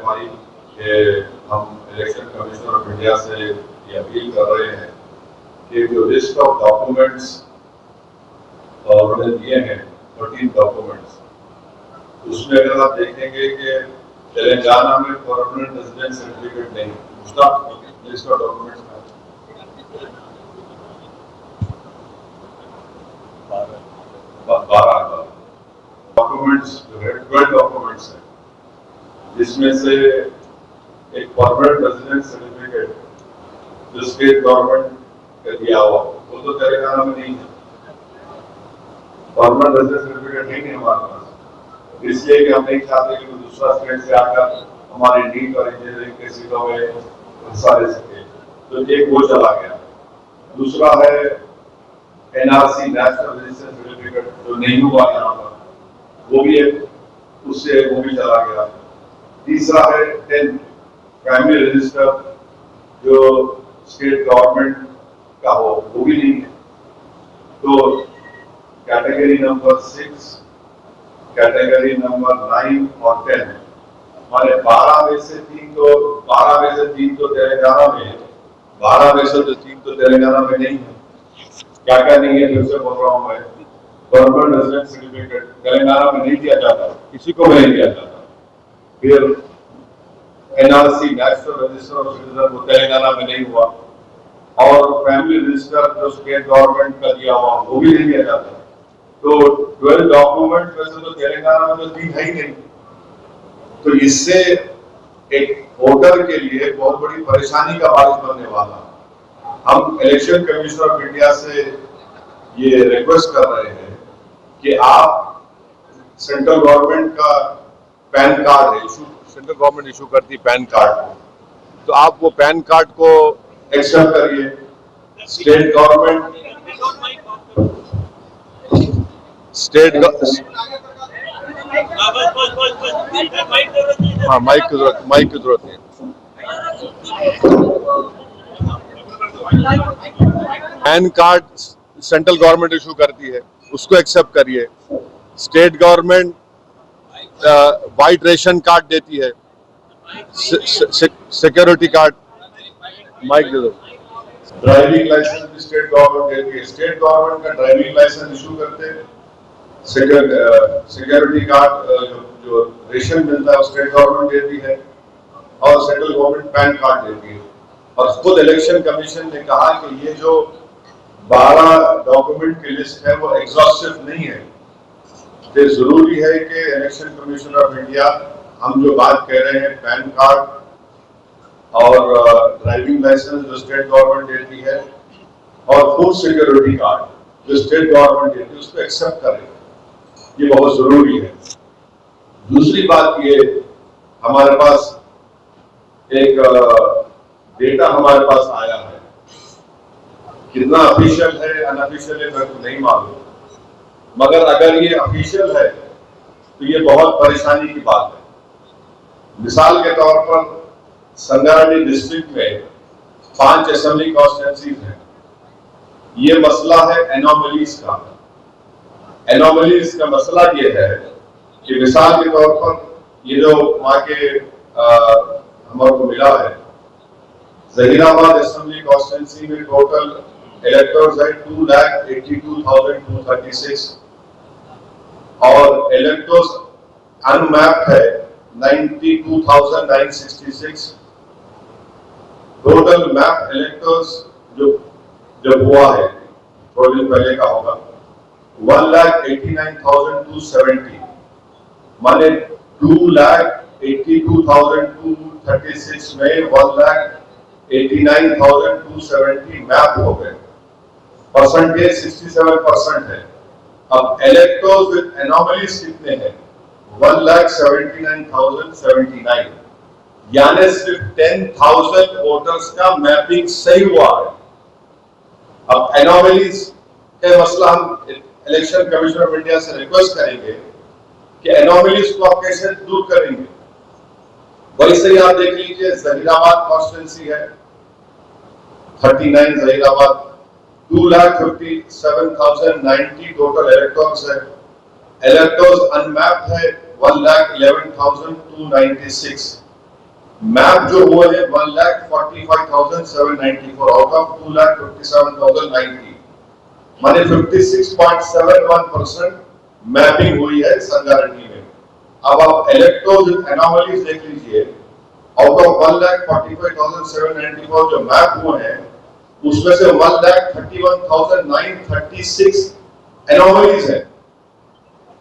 हमारी कि हम इलेक्शन कमीशन ऑफ इंडिया से ये अपील कर रहे हैं कि जो लिस्ट ऑफ डॉक्यूमेंट्स उन्होंने दिए हैं 13 डॉक्यूमेंट्स, उसमें अगर आप देखेंगे कि तेलंगाना में परमानेंट रेजिडेंट सर्टिफिकेट नहीं, उसका लिस्ट ऑफ डॉक्यूमेंट्स 12 डॉक्यूमेंट्स जो है 12 डॉक्यूमेंट्स है, जिसमें से एक परमानेंट रेजिडेंट सर्टिफिकेट जो स्टेट गवर्नमेंट का दिया हुआ वो तो तेलंगाना में नहीं है। परमानेंट रेजिडेंट सर्टिफिकेट नहीं है हमारे पास, इसलिए कि हम नहीं चाहते कि दूसरा स्टेट से आकर हमारी नीट और इंजीनियरिंग के सीटों में हिस्सा ले सके, तो एक वो चला गया। दूसरा है एनआरसी नेशनल रजिस्ट्रेशन सर्टिफिकेट जो नहीं हुआ यहाँ पर, वो भी है, उससे वो भी चला गया। तीसरा है 10 प्राइमरी रजिस्टर जो स्टेट गवर्नमेंट का हो, वो भी नहीं है। तो कैटेगरी नंबर 6, कैटेगरी नंबर 9 और 10 हमारे 12 में से 3 तो तेलंगाना में है, 12 में से 3 तो तेलंगाना में नहीं है। क्या क्या नहीं है, फिर से बोल रहा हूँ मैं। परमानेंट रेजिडेंट सर्टिफिकेट तेलंगाना में नहीं दिया जाता, किसी को नहीं दिया जाता। फिर NRC national register of citizen वो तेलंगाना में नहीं हुआ, और फैमिली रजिस्टर जो स्टेट गवर्नमेंट का दिया हुआ वो भी नहीं दिया जाता। तो 12 डॉक्यूमेंट वैसे तो तेलंगाना में तो 3 है ही नहीं। तो इससे एक वोटर के लिए बहुत बड़ी परेशानी का बारिश बनने वाला। हम इलेक्शन कमीशन ऑफ इंडिया से ये रिक्वेस्ट कर रहे हैं कि आप सेंट्रल गवर्नमेंट का पैन कार्ड है, सेंट्रल गवर्नमेंट इशू करती है पैन कार्ड, तो आप वो पैन कार्ड को एक्सेप्ट करिए। स्टेट गवर्नमेंट हाँ, माइक की जरूरत है। Pan card central government issue करती है, उसको एक्सेप्ट करिए। State government white ration card देती है, सिक्योरिटी कार्ड, माइक दे दो। ड्राइविंग लाइसेंस भी स्टेट गवर्नमेंट देती है, स्टेट गवर्नमेंट का ड्राइविंग लाइसेंस इशू करते हैं। सिक्योरिटी कार्ड जो रेशन मिलता है स्टेट गवर्नमेंट देती है, और सेंट्रल गवर्नमेंट पैन कार्ड देती है। और खुद इलेक्शन कमीशन ने कहा कि ये जो 12 डॉक्यूमेंट की लिस्ट है वो एग्जॉस्टिव नहीं है। तो जरूरी है कि इलेक्शन कमीशन ऑफ इंडिया हम जो बात कह रहे हैं पैन कार्ड और ड्राइविंग लाइसेंस जो स्टेट गवर्नमेंट देती है, और फूड सिक्योरिटी कार्ड जो स्टेट गवर्नमेंट देती है, उसको एक्सेप्ट करें। ये बहुत जरूरी है। दूसरी बात ये, हमारे पास एक डेटा हमारे पास आया है, कितना ऑफिशियल है अनऑफिशियल है मेरे को नहीं मालूम, मगर अगर ये ऑफिशियल है तो ये बहुत परेशानी की बात है। मिसाल के तौर पर संगारेड्डी डिस्ट्रिक्ट में 5 असेंबली कॉन्स्टिट्यूंसीज हैं। ये मसला है एनोमलीज का। एनोमलीज का मसला ये है कि मिसाल के तौर पर ये जो वहां के हमारे को मिला है, जहीराबाद असेंबली कॉन्स्टिट्यूंसी में टोटल इलेक्टर्स है 2,82,236 और इलेक्टर्स अनमैप्ड है 92,966। टोटल मैप इलेक्टर्स जो जब हुआ है थोड़े दिन पहले का होगा 1,89,270, माने 2,82,236 में 1,89,270 मैप हो गए। परसेंटेज 67% है। अब इलेक्टर्स विद एनोमलीज कितने हैं? 1,79,079, यानी सिर्फ 10,000 वोटर्स का मैपिंग सही हुआ है। अब एनोमलीज के मसला हम इलेक्शन कमीशन ऑफ इंडिया से रिक्वेस्ट करेंगे कि एनोमलीज को आप कैसे दूर करेंगे। वैसे ही आप देख लीजिए, जहीराबाद कॉन्स्टिट्यूंसी है 39 जहीराबाद, 2,57,090 टोटल इलेक्टर्स है। इलेक्टर्स अनमैप्ड है 1,11,296। मैप जो हुआ है 1,45,794 आउट ऑफ 2,57,090, माने 56.71% मैपिंग हुई है संगारेड्डी में। अब आप इलेक्ट्रोज एनोमलीज देख लीजिए, आउट ऑफ 1,45,794 जो मैप हुए हैं उसमें से 1,31,936 एनोमलीज है,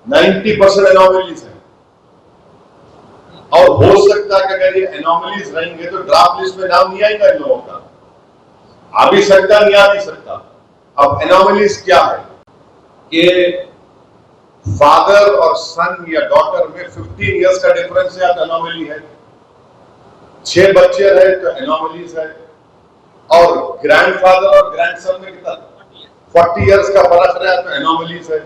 90% एनोमलीज है। और हो सकता है कि अगर ये एनोमलीज रहेंगे तो ड्राफ्ट लिस्ट में नाम नहीं आएगा इन लोगों का, आ भी सकता नहीं आ भी सकता। अब एनोमलीज क्या है कि फादर और सन या डॉटर में 15 इयर्स का डिफरेंस है, एनोमली है। 6 बच्चे रहे तो एनोमलीज है। और ग्रैंडफादर और ग्रैंडसन में कितना 40 इयर्स का फर्क रहा तो एनोमलीज है।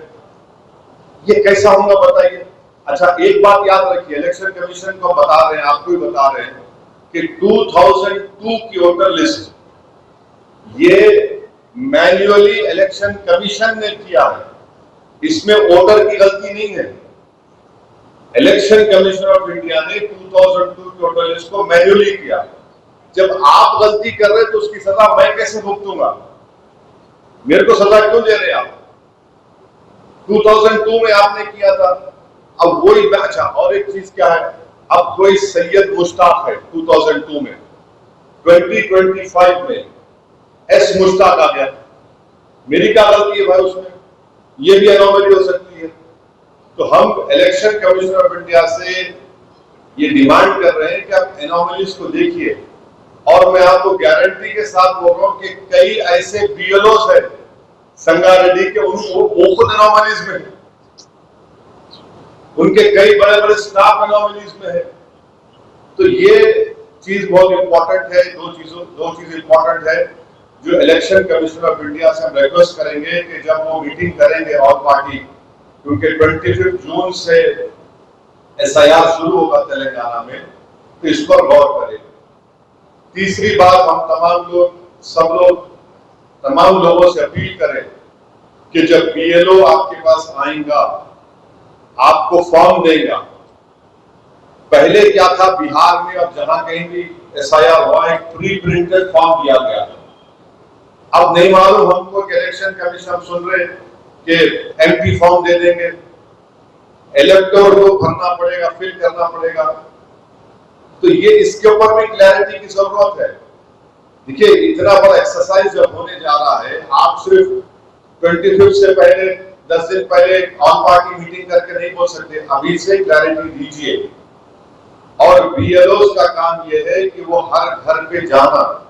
ये कैसा होगा बताइए। अच्छा, एक बात याद रखिए, इलेक्शन कमीशन को बता रहे हैं, आपको भी बता रहे हैं कि 2002 की वोटर लिस्ट ये मैन्युअली इलेक्शन कमीशन ने किया है, इसमें वोटर की गलती नहीं है। इलेक्शन कमीशन ऑफ इंडिया ने 2002 की वोटर लिस्ट को मैन्युअली किया। जब आप गलती कर रहे तो उसकी सजा मैं कैसे भुगतूंगा? मेरे को सजा क्यों दे रहे आप? 2002 में आपने किया था, अब वही। अच्छा, और एक चीज क्या है, अब कोई सैयद मुश्ताक है 2002 में, 2025 में एस मुश्ताक आ गया, मेरी क्या गलती है भाई उसमें? ये भी एनोमली हो सकती है। तो हम इलेक्शन कमीशन ऑफ इंडिया से ये डिमांड कर रहे हैं कि आप एनोमलीज को देखिए। और मैं आपको गारंटी के साथ बोल रहा हूं कि कई ऐसे बीएलओस है संगारेड्डी के, उनको वो खुद एनोमलीज में है, उनके कई बड़े बड़े स्टाफ एनोमलीज में है। तो ये चीज बहुत इंपॉर्टेंट है। दो चीज इंपॉर्टेंट है जो इलेक्शन कमीशन ऑफ इंडिया से हम रिक्वेस्ट करेंगे कि जब वो मीटिंग करेंगे ऑल पार्टी, क्योंकि 25 जून से एसआईआर शुरू होगा तेलंगाना में, तो इस पर गौर करें। तीसरी बात, हम तमाम लोगों से अपील करें कि जब बीएलओ आपके पास आएगा, आपको फॉर्म देगा। पहले क्या था बिहार में, अब जहां कहीं भी एसआईआर हुआ एक प्री प्रिंटेड फॉर्म दिया गया। अब नहीं मालूम हमको कि इलेक्शन कमीशन हम सुन रहे कि एम्प्टी फॉर्म दे देंगे, इलेक्टोर को भरना पड़ेगा, फिल करना पड़ेगा। तो ये इसके ऊपर भी क्लैरिटी की जरूरत है। देखिए, इतना बड़ा एक्सरसाइज जब होने जा रहा है, आप सिर्फ 25 से पहले 10 दिन पहले ऑल पार्टी मीटिंग करके नहीं बोल सकते, अभी से क्लैरिटी दीजिए। और बीएलओस का काम यह है कि वो हर घर पे जाना,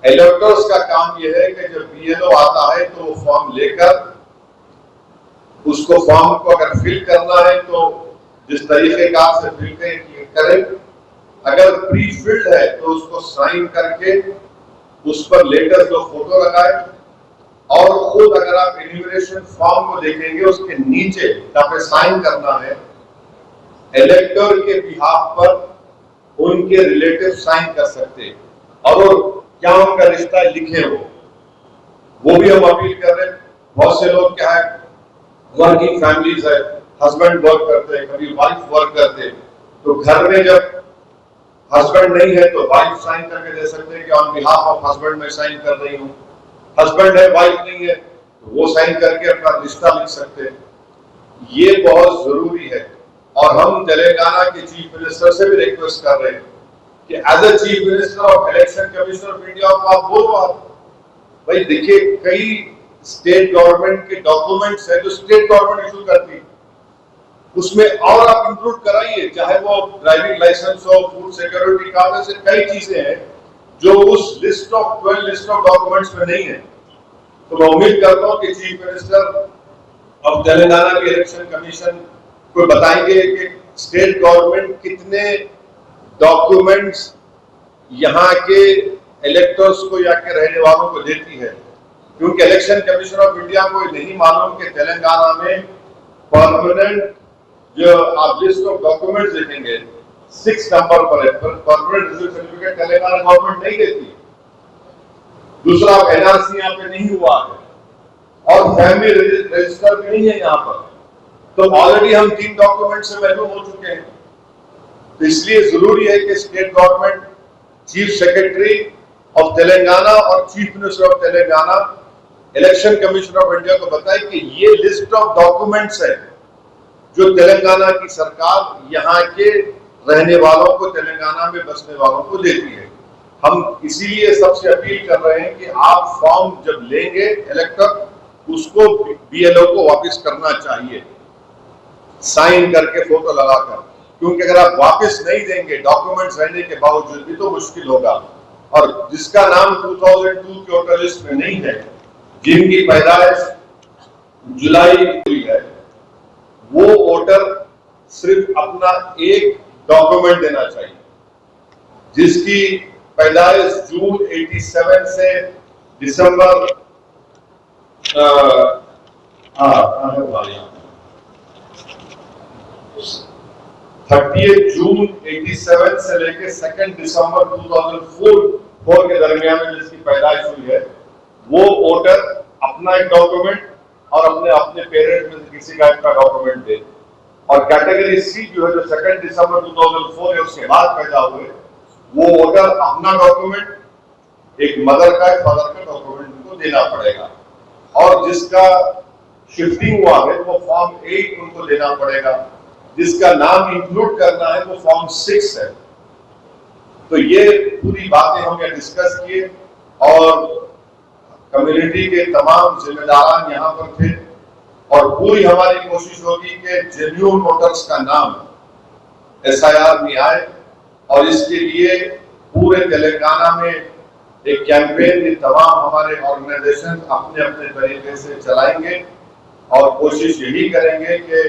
इलेक्टर्स का काम यह है कि जब बीएलओ आता है तो वो फॉर्म लेकर उसको फॉर्म को अगर फिल करना है तो जिस तरीके का से फिल करें, अगर प्री फिल्ड है तो उसको साइन करके उस पर लेटर जो फोटो लगाए। और खुद अगर आप इन्यूमरेशन फॉर्म को देखेंगे उसके नीचे जहां पे साइन करना है, इलेक्टर के बिहाफ पर उनके रिलेटिव साइन कर सकते हैं और क्या उनका रिश्ता लिखे वो भी हम अपील कर रहे हैं। बहुत से लोग क्या है, वर्किंग फैमिलीज है, हस्बैंड वर्क करते हैं, कभी वाइफ वर्क करते हैं, तो घर में जब हस्बैंड नहीं है तो वाइफ साइन करके दे सकते हैं कि ऑन बिहाफ ऑफ हस्बैंड मैं साइन कर रही हूँ। हस्बैंड है, वाइफ नहीं है, तो वो साइन करके अपना रिश्ता लिख सकते हैं। ये बहुत जरूरी है। और हम तेलंगाना के चीफ मिनिस्टर से भी रिक्वेस्ट कर रहे हैं कि as a chief minister of election commission of India आप बोलो, आप भाई देखिए कई स्टेट गवर्नमेंट के डॉक्यूमेंट्स है जो स्टेट गवर्नमेंट इशू करती है, उसमें और आप इंक्लूड कराइए, चाहे वो ड्राइविंग लाइसेंस हो, फूड सिक्योरिटी कार्ड, ऐसे कई चीजें हैं जो उस list of 12 list of documents में नहीं है। तो मैं उम्मीद करता हूं कि चीफ मिनिस्टर ऑफ तेलंगाना के इलेक्शन कमीशन को बताएंगे कि स्टेट गवर्नमेंट कितने डॉक्यूमेंट्स यहाँ के इलेक्टर्स को या के रहने वालों को देती है, क्योंकि इलेक्शन कमीशन ऑफ इंडिया को नहीं मालूम कि तेलंगाना में परमानेंट जो आप लिस्ट ऑफ डॉक्यूमेंट्स देखेंगे 6 नंबर पर है, permanent residence certificate Telangana government नहीं देती। दूसरा, एनआरसी यहाँ पे नहीं हुआ है और फैमिली रजिस्टर भी नहीं है यहाँ पर। तो ऑलरेडी हम 3 डॉक्यूमेंट से महरूम हो चुके हैं। तो इसलिए जरूरी है कि state government chief secretary of Telangana और chief minister of Telangana election commission of India को बताए कि ये लिस्ट ऑफ डॉक्यूमेंट्स है जो तेलंगाना की सरकार यहाँ के रहने वालों को, तेलंगाना में बसने वालों को देती है। हम इसीलिए सबसे अपील कर रहे हैं कि आप फॉर्म जब लेंगे इलेक्टर, उसको बीएलओ को वापस करना चाहिए, साइन करके फोटो लगाकर, क्योंकि अगर आप वापस नहीं देंगे डॉक्यूमेंट्स रहने के बावजूद भी तो मुश्किल होगा। और जिसका नाम 2002 के वोटर लिस्ट में नहीं है, जिनकी पैदाइश जुलाई हुई है, वो वोटर सिर्फ अपना एक डॉक्यूमेंट देना चाहिए। जिसकी पैदाइश जून 87 से दिसंबर 30 जून 87 से लेके 2 दिसंबर 2004 के दरमियान में जिसकी पैदाइश हुई है, वो वोटर अपना एक डॉक्यूमेंट और अपने अपने पेरेंट्स में से किसी का एक डॉक्यूमेंट दे। और कैटेगरी सी जो है, जो 2 दिसंबर 2004 है, उसके बाद पैदा हुए, वो वोटर अपना डॉक्यूमेंट, एक मदर का, एक फादर का डॉक्यूमेंट उनको देना पड़ेगा। और जिसका शिफ्टिंग हुआ है वो फॉर्म 8 उनको देना पड़ेगा। जिसका नाम इंक्लूड करना है वो फॉर्म 6 है। तो ये पूरी बातें हमने डिस्कस किए और कम्युनिटी के तमाम जिम्मेदारान यहाँ पर थे और पूरी हमारी कोशिश होगी कि जेन्युइन वोटर्स का नाम एसआईआर में आए। और इसके लिए पूरे तेलंगाना में एक कैंपेन ये तमाम हमारे ऑर्गेनाइजेशन अपने अपने तरीके से चलाएंगे और कोशिश यही करेंगे कि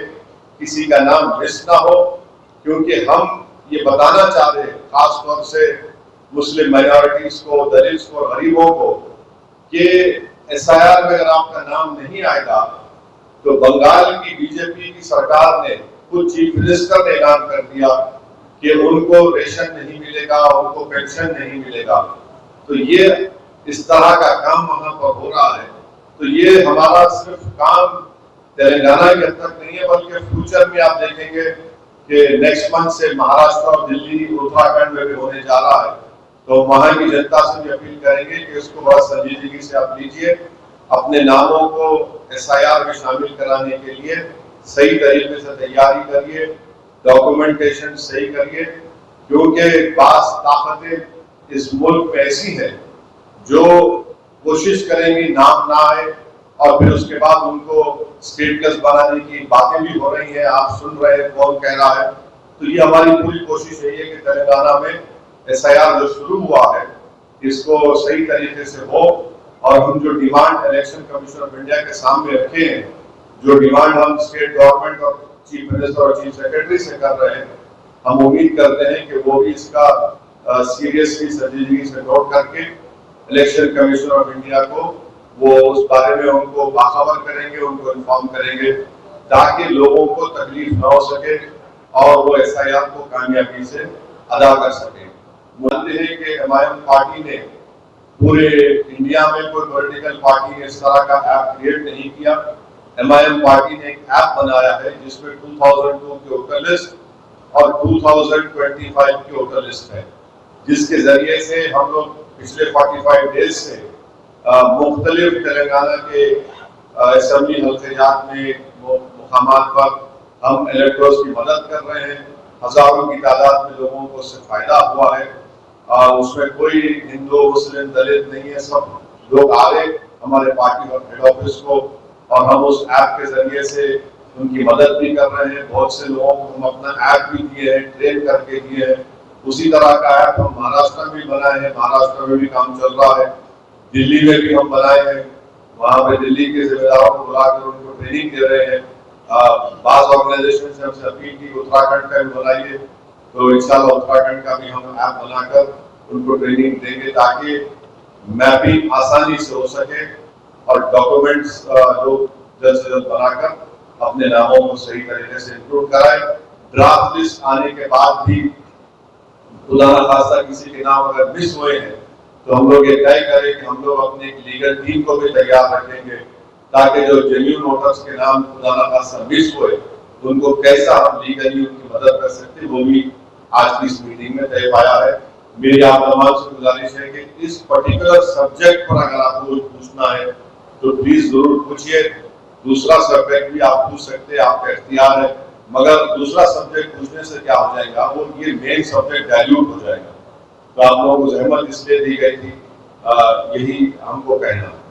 किसी का नाम मिस ना हो, क्योंकि हम ये बताना चाह रहे हैं खास तौर से मुस्लिम माइनॉरिटीज को, दलित्स को, गरीबों को, कि एसआईआर में अगर आपका नाम नहीं आएगा तो बंगाल की बीजेपी की सरकार ने, कुछ चीफ मिनिस्टर ने ऐलान कर दिया कि उनको रेशन नहीं मिलेगा, उनको पेंशन नहीं मिलेगा। तो ये इस तरह का काम वहां पर हो रहा है। तो ये हमारा सिर्फ काम तेलंगाना के हद तक नहीं है, बल्कि फ्यूचर में आप देखेंगे कि नेक्स्ट मंथ से महाराष्ट्र और दिल्ली, उत्तराखंड में भी होने जा रहा है। तो वहां की जनता से भी अपील करेंगे कि उसको बड़ा संजीदगी से आप लीजिए, अपने नामों को एसआईआर में शामिल कराने के लिए सही तरीके से तैयारी करिए, डॉक्यूमेंटेशन सही करिए, क्योंकि बास ताकतें इस मुल्क में ऐसी है जो कोशिश करेंगी नाम ना आए और फिर उसके बाद उनको स्टेटस बनाने की बातें भी हो रही हैं, आप सुन रहे हैं कौन कह रहा है। तो ये हमारी पूरी कोशिश यही है कि तेलंगाना में एसआईआर जो शुरू हुआ है इसको सही तरीके से हो। और हम जो demand election commission of India के सामने रखे हैं, जो डिमांड हम स्टेट गवर्नमेंट और चीफ मिनिस्टर और चीफ सेक्रेटरी से कर रहे हैं, हम उम्मीद करते हैं कि वो भी इसका सीरियसली संजीदगी से नोट करके इलेक्शन कमीशन ऑफ इंडिया को वो उस बारे में उनको बाखबर करेंगे, उनको इन्फॉर्म करेंगे, ताकि लोगों को तकलीफ न हो सके और वो एसआईआर को कामयाबी से अदा कर सके। मानते हैं कि एमआईएम पार्टी ने पूरे इंडिया में कोई पॉलिटिकल पार्टी ने इस तरह का ऐप क्रिएट नहीं किया। एमआईएम पार्टी ने एक ऐप बनाया है जिसमें 2002 की वोटर लिस्ट और 2025 की वोटर लिस्ट है, जिसके जरिए से हम लोग पिछले 45 डेज से मुख्तलिफ तेलंगाना के असेंबली हल्केजात में मुकामात पर हम इलेक्टर्स की मदद कर रहे हैं। हजारों की तादाद में लोगों को उससे फायदा हुआ है। उसमें कोई हिंदू, मुस्लिम, दलित नहीं है, सब लोग आ गए हमारे पार्टी और हेड ऑफिस को और हम उस ऐप के जरिए से उनकी मदद भी कर रहे हैं। बहुत से लोगों को हम अपना ऐप भी दिए हैं, ट्रेन करके दिए हैं। उसी तरह का ऐप हम महाराष्ट्र में भी बनाए हैं, महाराष्ट्र में भी काम चल रहा है। दिल्ली में भी हम बनाए हैं, वहां पे दिल्ली के जिम्मेदारों को बुलाकर उनको ट्रेनिंग दे रहे हैं। बास ऑर्गेनाइजेशन से हमसे अपील की उत्तराखंड का भी बनाइए, तो इंशाल्लाह उत्तराखंड का भी हम ऐप बनाकर उनको ट्रेनिंग देंगे ताकि मैपिंग आसानी से हो सके और डॉक्यूमेंट्स लोग जल्द से जल्द बनाकर अपने नामों को सही तरीके से इंक्लूड कराएं। ड्राफ्ट लिस्ट आने के बाद भी खुदा न खास्ता किसी के नाम अगर मिस हुए हैं तो हम लोग ये तय करें कि हम लोग अपनी लीगल टीम को भी तैयार रखेंगे ताकि जो जेन्युइन वोटर्स के नाम खुदा न खास्ता मिस हुए उनको कैसा हम लीगली उनकी मदद कर सकते वो भी आज की इस मीटिंग में तय पाया है। मेरी आप तमाम से गुजारिश है कि इस पर्टिकुलर सब्जेक्ट पर अगर आपको पूछना है तो प्लीज जरूर पूछिए। दूसरा सब्जेक्ट भी आप पूछ सकते हैं, आपका इख्तियार है, मगर दूसरा सब्जेक्ट पूछने से क्या हो जाएगा, वो ये मेन सब्जेक्ट डाइल्यूट हो जाएगा। तो आप लोगों को जहमत इसलिए दी गई थी, यही हमको कहना है।